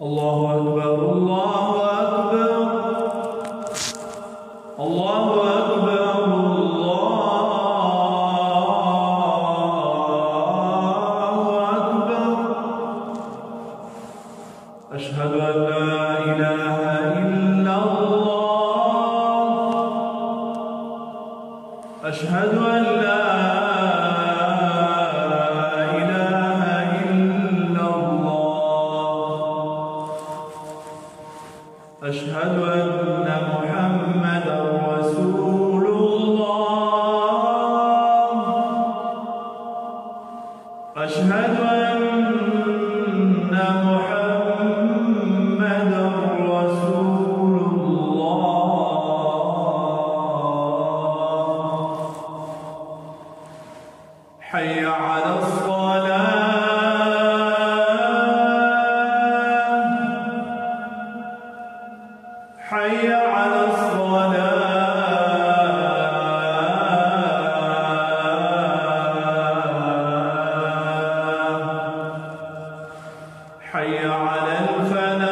الله أكبر الله أكبر الله أكبر الله أكبر. أشهد أن لا إله إلا الله. أشهد أن لا أشهد أن محمدًا رسول الله. أشهد أن محمدًا رسول الله. حي على الصلاة. حي على الصلاة. حي على الفلاح.